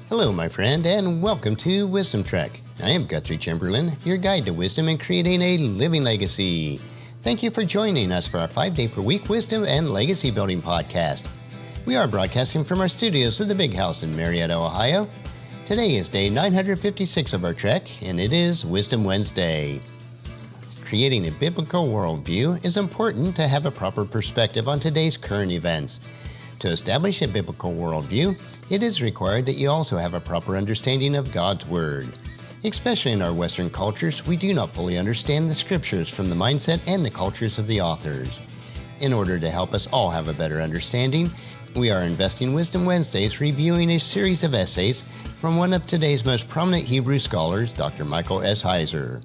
Hello, my friend, and welcome to Wisdom Trek. I am Guthrie Chamberlain, your guide to wisdom and creating a living legacy. Thank you for joining us for our 5-day-per-week Wisdom and Legacy Building podcast. We are broadcasting from our studios at the Big House in Marietta, Ohio. Today is day 956 of our trek, and it is Wisdom Wednesday. Creating a biblical worldview is important to have a proper perspective on today's current events. To establish a biblical worldview, it is required that you also have a proper understanding of God's Word. Especially in our Western cultures, we do not fully understand the Scriptures from the mindset and the cultures of the authors. In order to help us all have a better understanding, we are investing Wisdom Wednesdays reviewing a series of essays from one of today's most prominent Hebrew scholars, Dr. Micheal S. Heiser.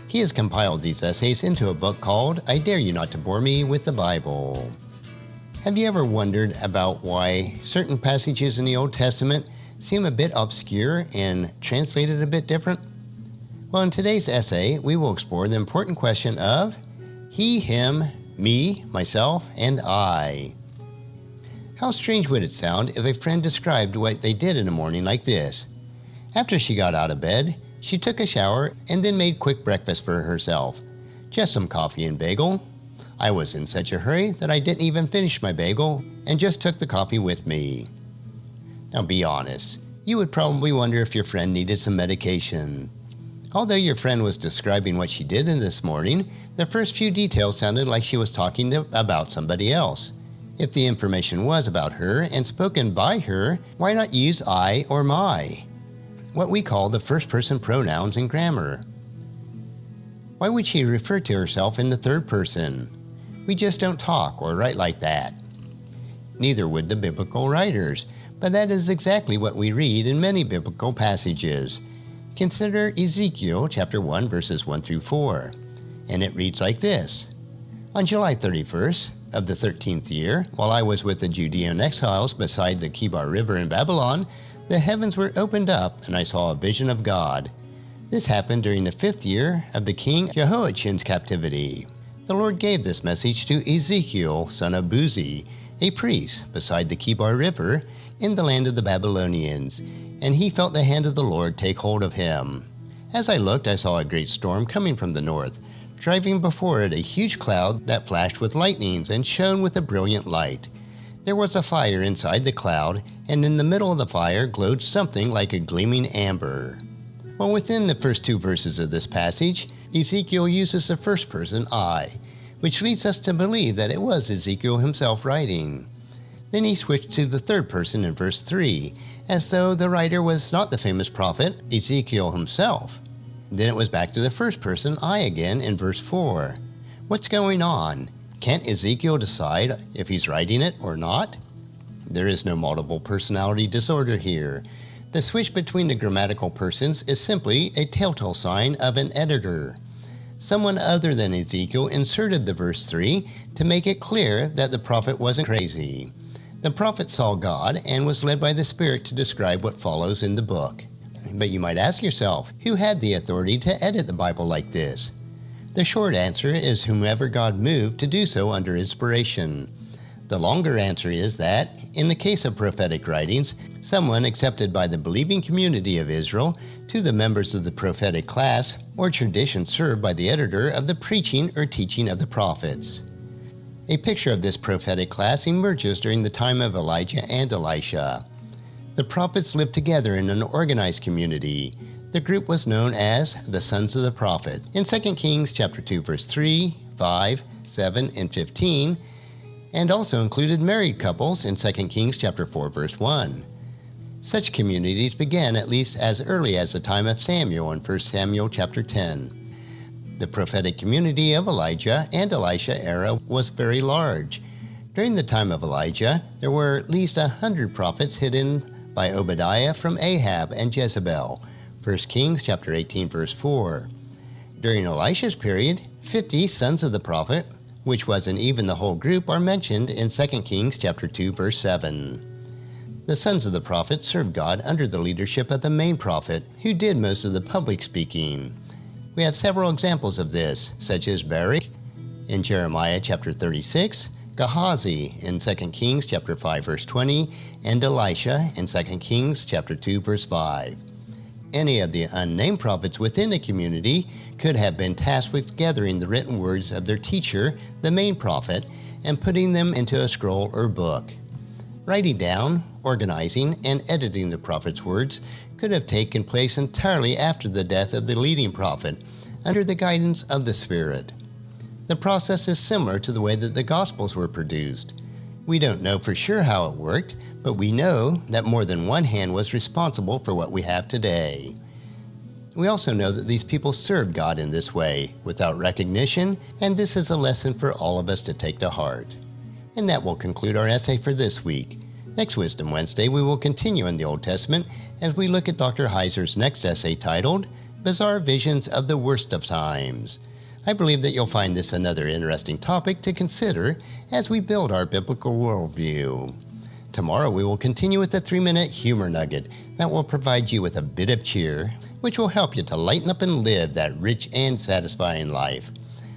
He has compiled these essays into a book called I Dare You Not to Bore Me with the Bible. Have you ever wondered about why certain passages in the Old Testament seem a bit obscure and translated a bit different? Well, in today's essay, we will explore the important question of he, him, me, myself, and I. How strange would it sound if a friend described what they did in the morning like this? After she got out of bed, she took a shower and then made quick breakfast for herself. Just some coffee and bagel. I was in such a hurry that I didn't even finish my bagel and just took the coffee with me. Now be honest, you would probably wonder if your friend needed some medication. Although your friend was describing what she did in this morning, the first few details sounded like she was talking about somebody else. If the information was about her and spoken by her, why not use I or my? What we call the first-person pronouns in grammar. Why would she refer to herself in the third person? We just don't talk or write like that. Neither would the biblical writers, but that is exactly what we read in many biblical passages. Consider Ezekiel chapter 1 verses 1 through 4, and it reads like this. On July 31st of the 13th year, while I was with the Judean exiles beside the Kibar River in Babylon, the heavens were opened up, and I saw a vision of God. This happened during the 5th year of the king Jehoiachin's captivity. The Lord gave this message to Ezekiel, son of Buzi, a priest, beside the Kibar River, in the land of the Babylonians, and he felt the hand of the Lord take hold of him. As I looked, I saw a great storm coming from the north, driving before it a huge cloud that flashed with lightnings and shone with a brilliant light. There was a fire inside the cloud, and in the middle of the fire glowed something like a gleaming amber. Well, within the first two verses of this passage, Ezekiel uses the first person I, which leads us to believe that it was Ezekiel himself writing. Then he switched to the third person in verse 3, as though the writer was not the famous prophet Ezekiel himself. Then it was back to the first person I again in verse 4. What's going on? Can't Ezekiel decide if he's writing it or not? There is no multiple personality disorder here. The switch between the grammatical persons is simply a telltale sign of an editor. Someone other than Ezekiel inserted the verse 3 to make it clear that the prophet wasn't crazy. The prophet saw God and was led by the Spirit to describe what follows in the book. But you might ask yourself, who had the authority to edit the Bible like this? The short answer is whomever God moved to do so under inspiration. The longer answer is that, in the case of prophetic writings, someone accepted by the believing community of Israel to the members of the prophetic class or tradition served by the editor of the preaching or teaching of the prophets. A picture of this prophetic class emerges during the time of Elijah and Elisha. The prophets lived together in an organized community. The group was known as the Sons of the Prophet in 2 Kings chapter 2 verse 3, 5, 7, and 15, and also included married couples in 2 Kings chapter 4 verse 1. Such communities began at least as early as the time of Samuel in 1 Samuel chapter 10. The prophetic community of Elijah and Elisha era was very large. During the time of Elijah, there were at least 100 prophets hidden by Obadiah from Ahab and Jezebel, 1 Kings chapter 18 verse 4. During Elisha's period, 50 sons of the prophet, which wasn't even the whole group, are mentioned in 2 Kings chapter 2 verse 7. The sons of the prophet served God under the leadership of the main prophet, who did most of the public speaking. We have several examples of this, such as Baruch in Jeremiah chapter 36 Gehazi in 2 Kings chapter 5 verse 20, and Elisha in 2 Kings chapter 2 verse 5. Any of the unnamed prophets within the community could have been tasked with gathering the written words of their teacher, the main prophet, and putting them into a scroll or book. Writing down, organizing, and editing the prophet's words could have taken place entirely after the death of the leading prophet, under the guidance of the Spirit. The process is similar to the way that the Gospels were produced. We don't know for sure how it worked, but we know that more than one hand was responsible for what we have today. We also know that these people served God in this way, without recognition, and this is a lesson for all of us to take to heart. And that will conclude our essay for this week. Next Wisdom Wednesday, we will continue in the Old Testament as we look at Dr. Heiser's next essay titled, Bizarre Visions of the Worst of Times. I believe that you'll find this another interesting topic to consider as we build our biblical worldview. Tomorrow we will continue with the 3-minute humor nugget that will provide you with a bit of cheer, which will help you to lighten up and live that rich and satisfying life.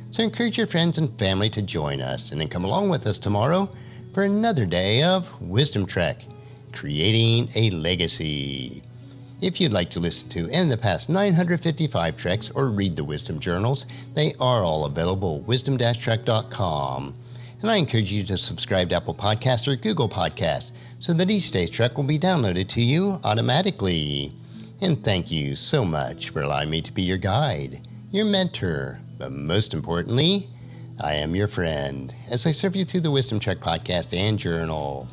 So encourage your friends and family to join us and then come along with us tomorrow for another day of Wisdom Trek, Creating a Legacy. If you'd like to listen to any of the past 955 treks or read the Wisdom Journals, they are all available at wisdom-trek.com. And I encourage you to subscribe to Apple Podcasts or Google Podcasts so that each day's trek will be downloaded to you automatically. And thank you so much for allowing me to be your guide, your mentor, but most importantly, I am your friend as I serve you through the Wisdom Trek podcast and journal.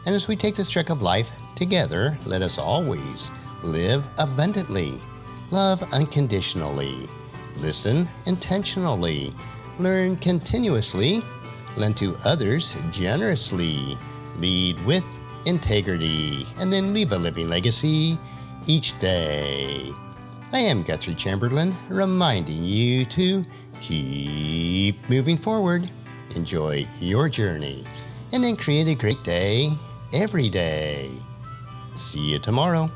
And as we take this trek of life together, let us always live abundantly, love unconditionally, listen intentionally, learn continuously, lend to others generously, lead with integrity, and then leave a living legacy each day. I am Guthrie Chamberlain, reminding you to keep moving forward, enjoy your journey, and then create a great day every day. See you tomorrow.